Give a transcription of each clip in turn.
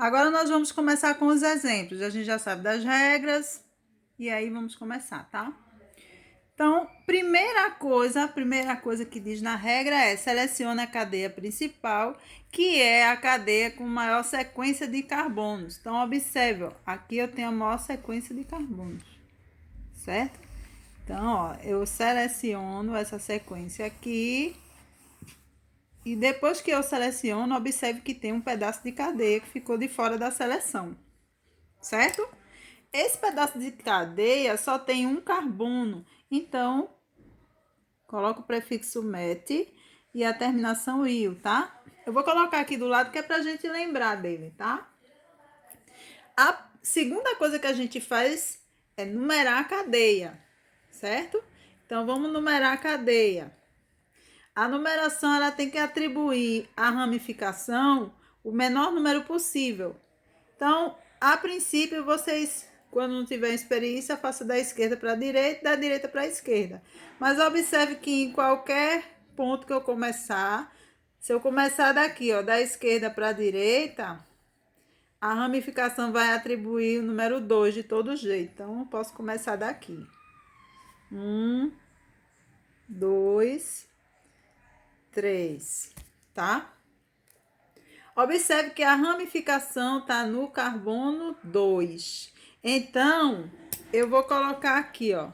Agora nós vamos começar com os exemplos. A gente já sabe das regras e aí vamos começar, tá? Então, a primeira coisa que diz na regra é: selecione a cadeia principal, que é a cadeia com maior sequência de carbonos. Então, observe, ó, aqui eu tenho a maior sequência de carbonos, certo? Então, ó, eu seleciono essa sequência aqui e depois que eu seleciono, observe que tem um pedaço de cadeia que ficou de fora da seleção, certo? Esse pedaço de cadeia só tem um carbono, então coloco o prefixo met e a terminação il, tá? Eu vou colocar aqui do lado que é pra gente lembrar dele, tá? A segunda coisa que a gente faz é numerar a cadeia, certo? Então vamos numerar a cadeia. A numeração ela tem que atribuir à ramificação o menor número possível. Então, a princípio, vocês, quando não tiverem experiência, façam da esquerda para a direita, da direita para a esquerda. Mas observe que em qualquer ponto que eu começar, se eu começar daqui, ó, da esquerda para a direita, a ramificação vai atribuir o número 2 de todo jeito. Então, eu posso começar daqui. 1, 2, 3, tá? Observe que a ramificação está no carbono 2. Então, eu vou colocar aqui, ó,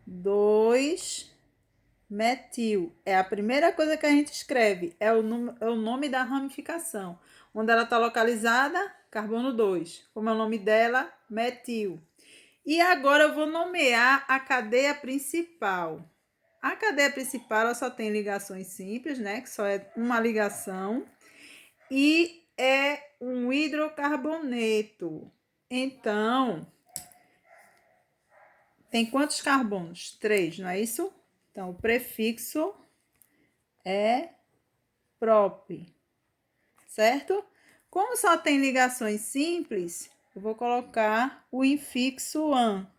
2-metil. É a primeira coisa que a gente escreve, é o nome da ramificação. Onde ela está localizada? Carbono 2. Como é o nome dela? Metil. E agora eu vou nomear a cadeia principal. A cadeia principal ela só tem ligações simples, né? Que só é uma ligação. E é um hidrocarboneto. Então, tem quantos carbonos? 3, não é isso? Então, o prefixo é prop, certo? Como só tem ligações simples, eu vou colocar o infixo an.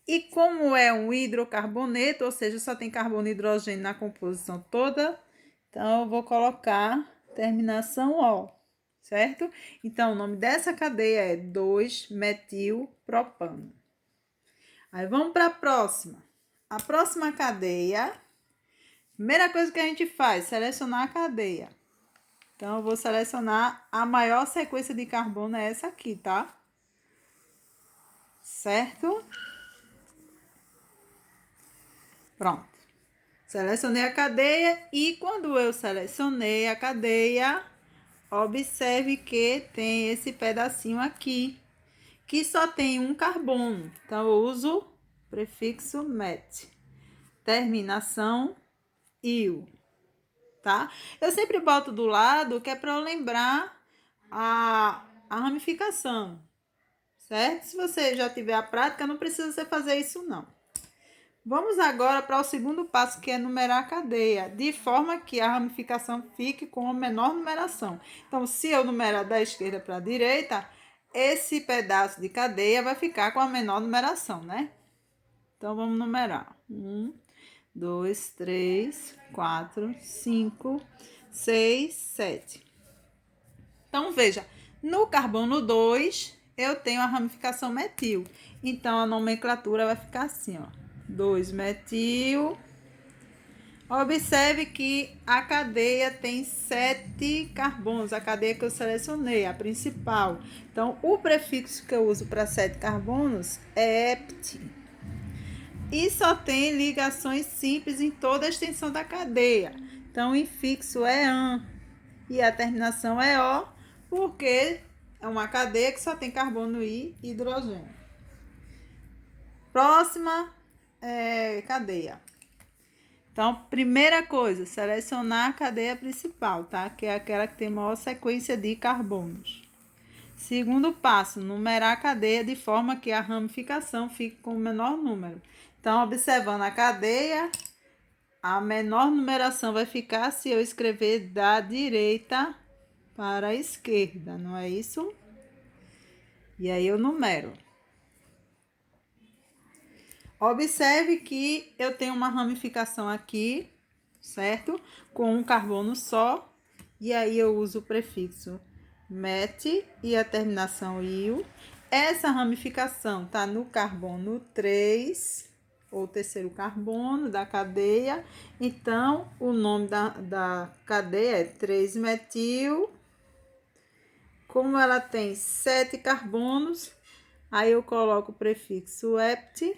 E como é um hidrocarboneto, ou seja, só tem carbono e hidrogênio na composição toda, então eu vou colocar terminação O, certo? Então, o nome dessa cadeia é 2-metilpropano. Aí vamos para a próxima. A próxima cadeia, primeira coisa que a gente faz, selecionar a cadeia. Então, eu vou selecionar a maior sequência de carbono, é essa aqui, tá? Certo? Pronto. Selecionei a cadeia e quando eu selecionei a cadeia, observe que tem esse pedacinho aqui, que só tem um carbono. Então, eu uso prefixo met. Terminação il, tá? Eu sempre boto do lado, que é para eu lembrar a ramificação, certo? Se você já tiver a prática, não precisa você fazer isso, não. Vamos agora para o segundo passo, que é numerar a cadeia, de forma que a ramificação fique com a menor numeração. Então, se eu numerar da esquerda para a direita, esse pedaço de cadeia vai ficar com a menor numeração, né? Então, vamos numerar. 1, 2, 3, 4, 5, 6, 7. Então, veja, no carbono 2, eu tenho a ramificação metil. Então, a nomenclatura vai ficar assim, ó. 2-metil. Observe que a cadeia tem 7 carbonos, a cadeia que eu selecionei, a principal. Então, o prefixo que eu uso para 7 carbonos é ept. E só tem ligações simples em toda a extensão da cadeia. Então, o infixo é an e a terminação é o, porque é uma cadeia que só tem carbono e hidrogênio. Próxima cadeia. Então, primeira coisa, selecionar a cadeia principal, tá? Que é aquela que tem maior sequência de carbonos. Segundo passo, numerar a cadeia de forma que a ramificação fique com o menor número. Então, observando a cadeia, a menor numeração vai ficar se eu escrever da direita para a esquerda, não é isso? E aí eu numero. Observe que eu tenho uma ramificação aqui, certo? Com um carbono só. E aí eu uso o prefixo met e a terminação io. Essa ramificação está no carbono 3, ou terceiro carbono da cadeia. Então, o nome da cadeia é 3-metil. Como ela tem 7 carbonos, aí eu coloco o prefixo -ept.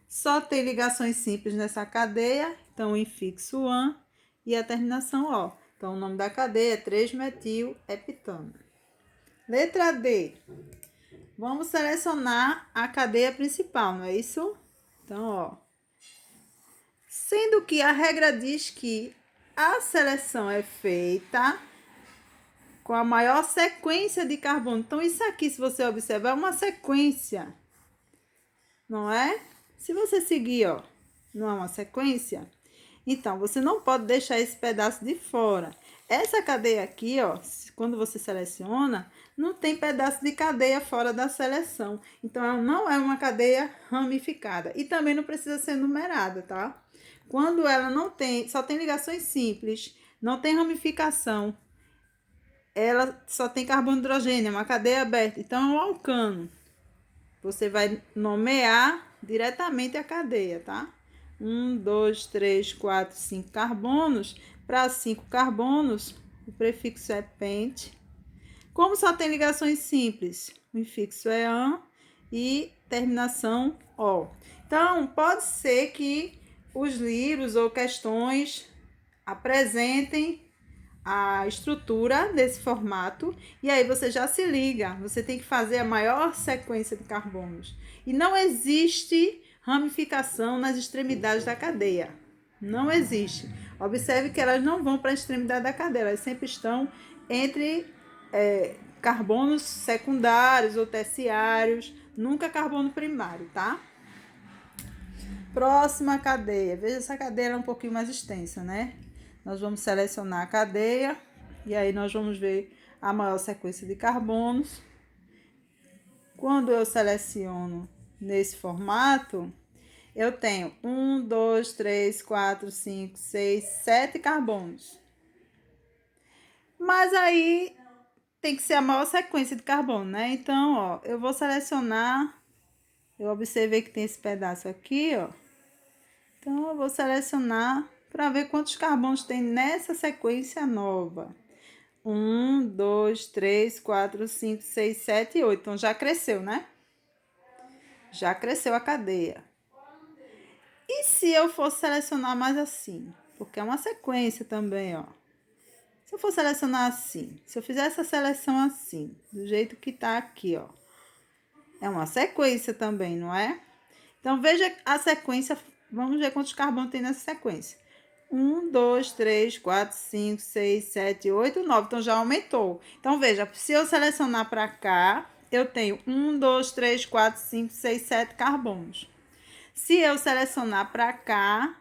Só tem ligações simples nessa cadeia, então o infixo -an e a terminação -o. Então, o nome da cadeia é 3-metil-heptano. Letra D. Vamos selecionar a cadeia principal, não é isso? Então, ó. Sendo que a regra diz que a seleção é feita com a maior sequência de carbono. Então, isso aqui, se você observar, é uma sequência, não é? Se você seguir, ó, não é uma sequência, então você não pode deixar esse pedaço de fora. Essa cadeia aqui, ó, quando você seleciona, não tem pedaço de cadeia fora da seleção. Então, ela não é uma cadeia ramificada. E também não precisa ser numerada, tá? Quando ela não tem, só tem ligações simples, não tem ramificação, ela só tem carbono e hidrogênio, é uma cadeia aberta. Então, é um alcano. Você vai nomear diretamente a cadeia, tá? 1, 2, 3, 4, 5 carbonos. Para 5 carbonos, o prefixo é pente. Como só tem ligações simples, o infixo é -an e terminação -o. Então, pode ser que os livros ou questões apresentem a estrutura desse formato e aí você já se liga, você tem que fazer a maior sequência de carbonos. E não existe ramificação nas extremidades da cadeia. Não existe. Observe que elas não vão para a extremidade da cadeia, elas sempre estão entre carbonos secundários ou terciários, nunca carbono primário, tá? Próxima cadeia. Veja, essa cadeia é um pouquinho mais extensa, né? Nós vamos selecionar a cadeia e aí nós vamos ver a maior sequência de carbonos. Quando eu seleciono nesse formato, eu tenho 1, 2, 3, 4, 5, 6, 7 carbonos. Mas aí tem que ser a maior sequência de carbono, né? Então, ó, eu vou selecionar, eu observei que tem esse pedaço aqui, ó. Então, eu vou selecionar para ver quantos carbonos tem nessa sequência nova. 1, 2, 3, 4, 5, 6, 7 e 8. Então, já cresceu, né? Já cresceu a cadeia. E se eu for selecionar mais assim? Porque é uma sequência também, ó. Se eu for selecionar assim, se eu fizer essa seleção assim, do jeito que tá aqui, ó. É uma sequência também, não é? Então, veja a sequência. Vamos ver quantos carbonos tem nessa sequência. 1, 2, 3, 4, 5, 6, 7, 8, 9. Então, já aumentou. Então, veja, se eu selecionar para cá, eu tenho 1, 2, 3, 4, 5, 6, 7 carbonos. Se eu selecionar para cá,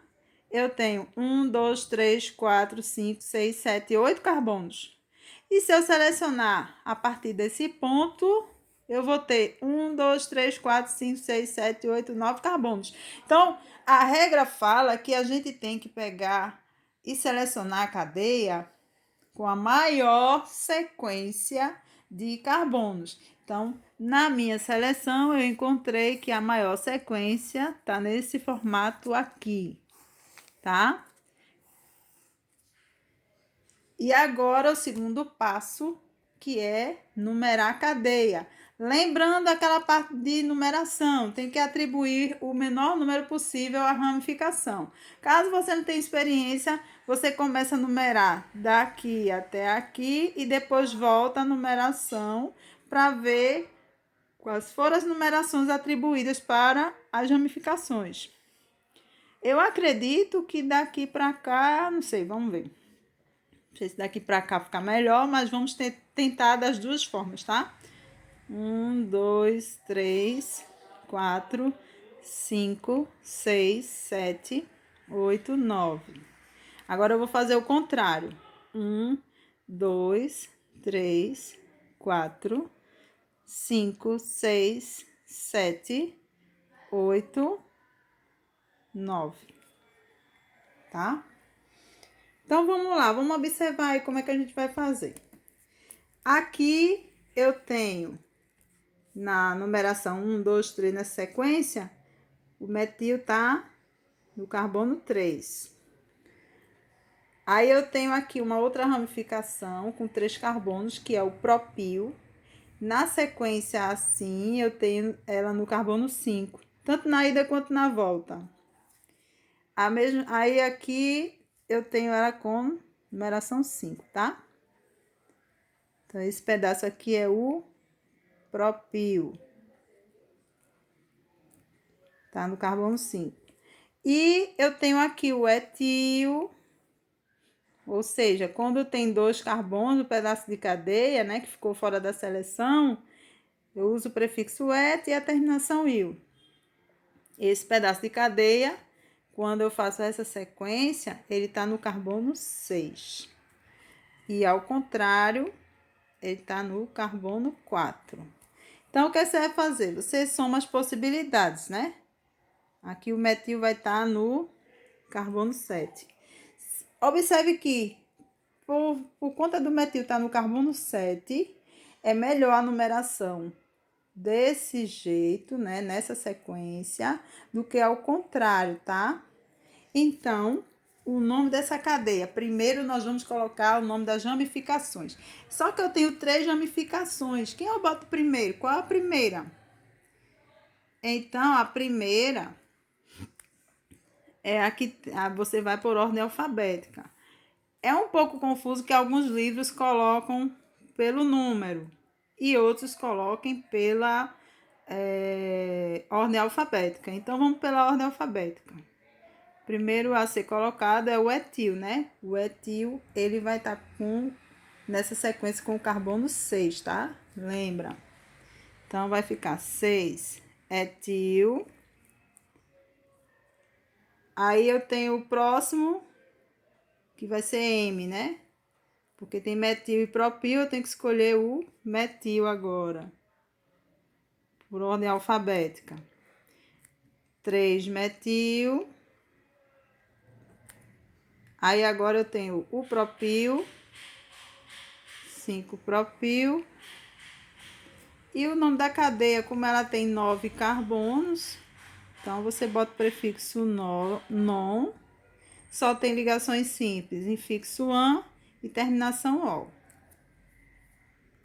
eu tenho 1, 2, 3, 4, 5, 6, 7, 8 carbonos. E se eu selecionar a partir desse ponto, eu vou ter 1, 2, 3, 4, 5, 6, 7, 8, 9 carbonos. Então, a regra fala que a gente tem que pegar e selecionar a cadeia com a maior sequência de carbonos. Então, na minha seleção, eu encontrei que a maior sequência está nesse formato aqui, tá? E agora o segundo passo, que é numerar a cadeia. Lembrando aquela parte de numeração, tem que atribuir o menor número possível à ramificação. Caso você não tenha experiência, você começa a numerar daqui até aqui e depois volta a numeração para ver quais foram as numerações atribuídas para as ramificações. Eu acredito que daqui para cá, não sei, vamos ver. Não sei se daqui para cá fica melhor, mas vamos tentar das duas formas, tá? 1, 2, 3, 4, 5, 6, 7, 8, 9. Agora eu vou fazer o contrário. 1, 2, 3, 4, 5, 6, 7, 8, 9. Tá? Então, vamos lá. Vamos observar aí como é que a gente vai fazer. Aqui eu tenho, na numeração 1, 2, 3, nessa sequência, o metil tá no carbono 3. Aí eu tenho aqui uma outra ramificação com 3 carbonos, que é o propil. Na sequência assim, eu tenho ela no carbono 5, tanto na ida quanto na volta. Aí aqui eu tenho ela com numeração 5, tá? Então, esse pedaço aqui é o propil. Tá no carbono 5. E eu tenho aqui o etil, ou seja, quando tem 2 carbonos, o pedaço de cadeia, né, que ficou fora da seleção, eu uso o prefixo et e a terminação il. Esse pedaço de cadeia, quando eu faço essa sequência, ele está no carbono 6. E ao contrário, ele está no carbono 4. Então, o que você vai fazer? Você soma as possibilidades, né? Aqui o metil vai estar no carbono 7. Observe que, por conta do metil estar no carbono 7, é melhor a numeração desse jeito, né? Nessa sequência, do que ao contrário, tá? Então, o nome dessa cadeia. Primeiro, nós vamos colocar o nome das ramificações. Só que eu tenho 3 ramificações. Quem eu boto primeiro? Qual é a primeira? Então, a primeira é a que você vai por ordem alfabética. É um pouco confuso que alguns livros colocam pelo número e outros coloquem pela ordem alfabética. Então, vamos pela ordem alfabética. Primeiro a ser colocado é o etil, né? O etil, ele vai estar nessa sequência com o carbono 6, tá? Lembra? Então, vai ficar 6 etil. Aí eu tenho o próximo, que vai ser M, né? Porque tem metil e propil, eu tenho que escolher o metil agora. Por ordem alfabética. 3 metil. Aí agora eu tenho o propil. 5 propil. E o nome da cadeia, como ela tem 9 carbonos, então você bota o prefixo non, só tem ligações simples, infixo an e terminação ol.